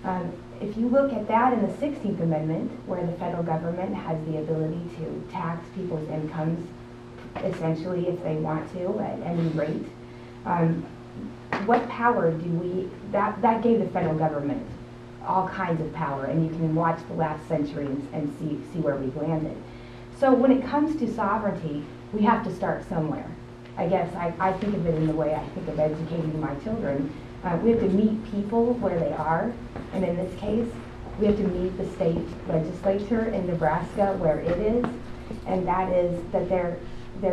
If you look at that in the 16th Amendment, where the federal government has the ability to tax people's incomes, essentially, if they want to, at any rate, what power do we, that gave the federal government all kinds of power, and you can watch the last century and see where we've landed. So when it comes to sovereignty, we have to start somewhere. I guess I think of it in the way I think of educating my children. We have to meet people where they are, and in this case, we have to meet the state legislature in Nebraska where it is, and that is that they're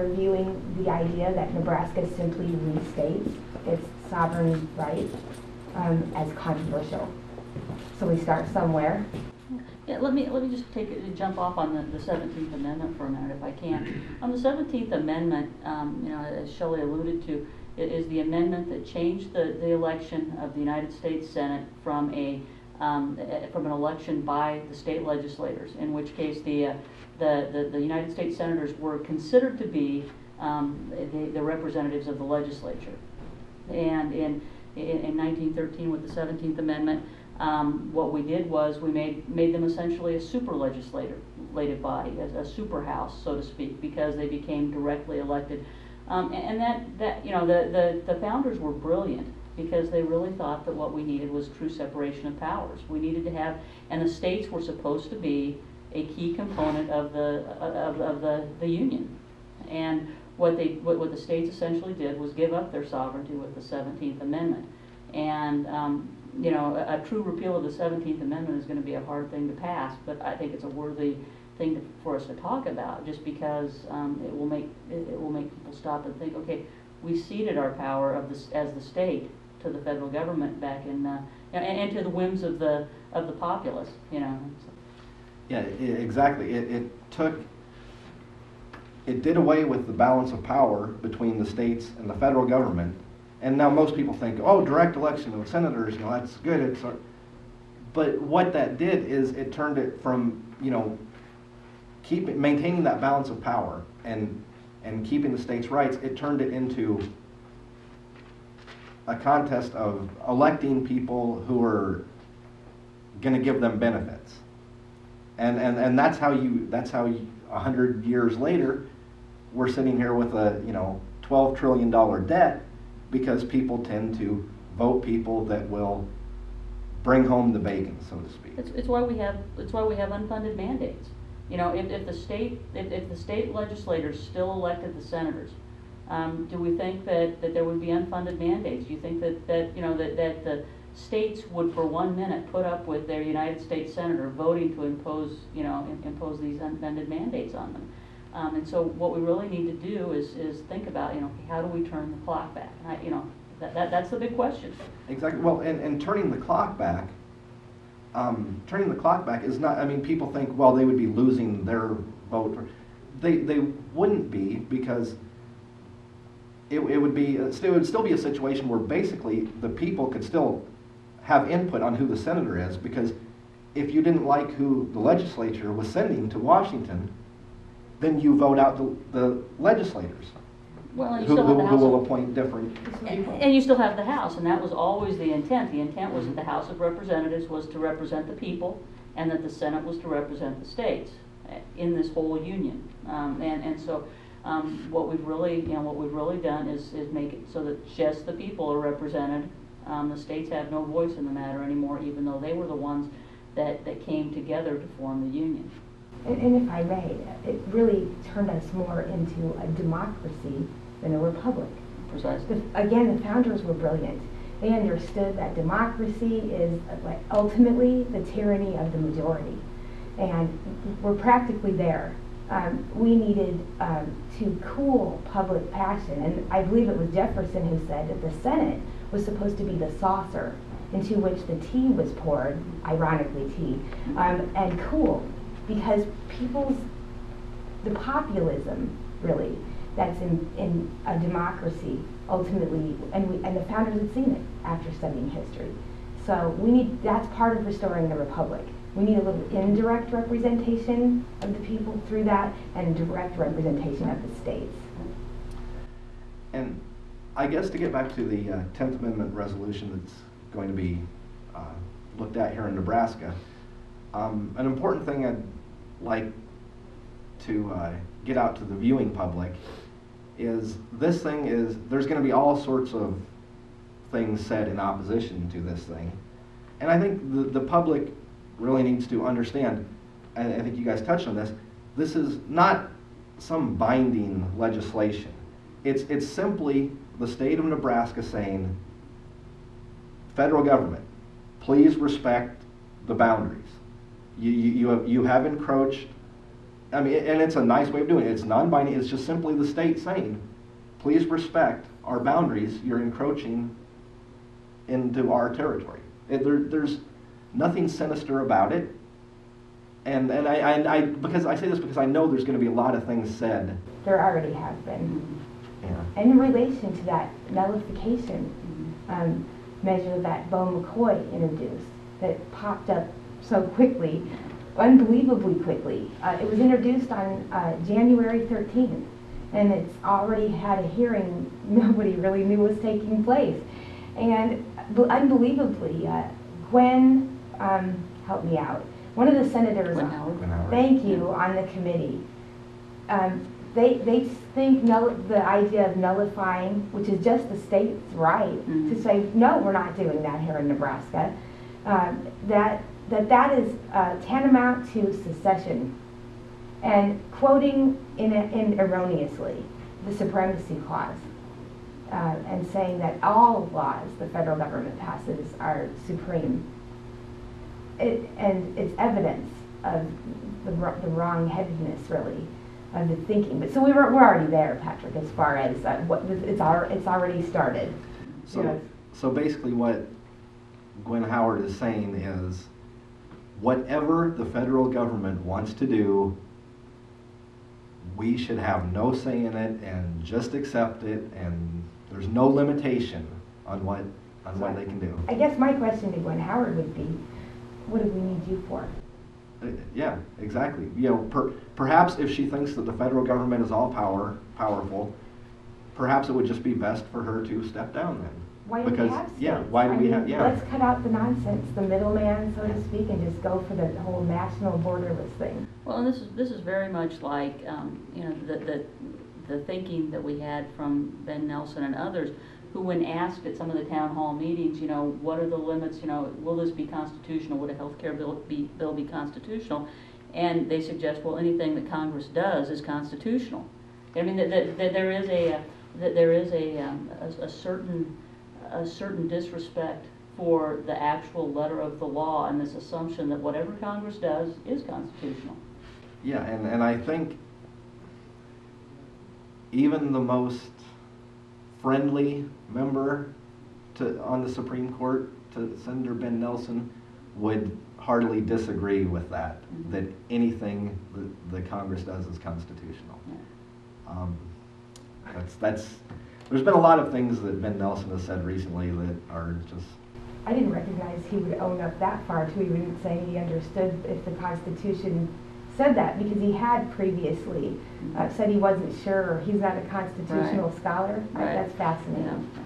viewing the idea that Nebraska simply restates its sovereign rights as controversial. So we start somewhere. Yeah, let me just jump off on the 17th Amendment for a minute, if I can. On the 17th Amendment, as Shelley alluded to, it is the amendment that changed the election of the United States Senate from an election by the state legislators, in which case the United States senators were considered to be the representatives of the legislature. And in 1913, with the 17th Amendment, what we did was we made them essentially a super legislative body, a super house, so to speak, because they became directly elected. And the founders were brilliant, because they really thought that what we needed was true separation of powers. We needed to have, and the states were supposed to be a key component of the union. And what the states essentially did was give up their sovereignty with the 17th Amendment. And a true repeal of the 17th Amendment is going to be a hard thing to pass, but I think it's a worthy thing for us to talk about, just because it will make people stop and think, okay, we ceded our power as the state to the federal government back in and to the whims of the populace, Yeah, exactly. It did away with the balance of power between the states and the federal government. And now most people think, oh, direct election of senators, that's good. But what that did is it turned it from, maintaining that balance of power and keeping the states' rights, it turned it into a contest of electing people who are going to give them benefits. And that's how 100 years later, we're sitting here with a $12 trillion debt, because people tend to vote people that will bring home the bacon, so to speak. It's why we have unfunded mandates. If the state legislators still elected the senators, do we think that there would be unfunded mandates? Do you think that the states would for 1 minute put up with their United States senator voting to impose these unfunded mandates on them? And so what we really need to do is think about, how do we turn the clock back? That's the big question. Exactly. Well, and turning the clock back is not, people think, well, they would be losing their vote. They wouldn't be, because it would still be a situation where basically the people could still have input on who the senator is, because if you didn't like who the legislature was sending to Washington, then you vote out the legislators, who will appoint different people. And you still have the House, and that was always the intent. The intent was that the House of Representatives was to represent the people, and that the Senate was to represent the states in this whole union. So what we've really done is make it so that just the people are represented. The states have no voice in the matter anymore, even though they were the ones that came together to form the union. And if I may, it really turned us more into a democracy than a republic. Precisely. Again, the founders were brilliant. They understood that democracy is ultimately the tyranny of the majority. And we're practically there. We needed to cool public passion. And I believe it was Jefferson who said that the Senate was supposed to be the saucer into which the tea was poured, ironically tea, and cooled. Because the populism, really, that's in a democracy, ultimately, and the founders had seen it after studying history. So that's part of restoring the republic. We need a little indirect representation of the people through that, and direct representation of the states. And I guess to get back to the 10th Amendment resolution that's going to be looked at here in Nebraska. An important thing I'd like to get out to the viewing public is there's going to be all sorts of things said in opposition to this thing. And I think the public really needs to understand, and I think you guys touched on this is not some binding legislation. It's simply the state of Nebraska saying, federal government, please respect the boundaries. You have encroached. I mean, and it's a nice way of doing it. It's non-binding. It's just simply the state saying, please respect our boundaries. You're encroaching into our territory. There's nothing sinister about it. And I because I say this because I know there's going to be a lot of things said. There already have been. Yeah. And in relation to that nullification measure that Bo McCoy introduced that popped up so quickly, unbelievably quickly. It was introduced on January 13th, and it's already had a hearing nobody really knew was taking place. And unbelievably, Gwen, help me out, one of the senators, Gwen Howard. Thank you, on the committee, they think the idea of nullifying, which is just the state's right to say, no, we're not doing that here in Nebraska, that is tantamount to secession, and quoting in erroneously the supremacy clause, and saying that all laws the federal government passes are supreme. And it's evidence of the wrong-headedness, really, of the thinking. But so we're already there, Patrick, as far as what it's already started. So basically, what Gwen Howard is saying is, whatever the federal government wants to do, we should have no say in it and just accept it, and there's no limitation on what they can do. I guess my question to Gwen Howard would be, what do we need you for? Yeah, exactly. You know, perhaps if she thinks that the federal government is all powerful, perhaps it would just be best for her to step down then. Why do we have states? Yeah, why do we have? Yeah. Let's cut out the nonsense, the middleman, so to speak, and just go for the whole national borderless thing. Well, and this is very much like you know, the thinking that we had from Ben Nelson and others, who, when asked at some of the town hall meetings, you know, what are the limits? You know, will this be constitutional? Would a health care bill be constitutional? And they suggest, well, anything that Congress does is constitutional. I mean, that there is a certain disrespect for the actual letter of the law, and this assumption that whatever Congress does is constitutional. Yeah, and I think even the most friendly member on the Supreme Court, to Senator Ben Nelson, would heartily disagree with that, that anything the Congress does is constitutional. Yeah. There's been a lot of things that Ben Nelson has said recently that are just... I didn't recognize he would own up that far to even saying he understood if the Constitution said that, because he had previously said he wasn't sure, or he's not a constitutional scholar. Right. That's fascinating. Yeah.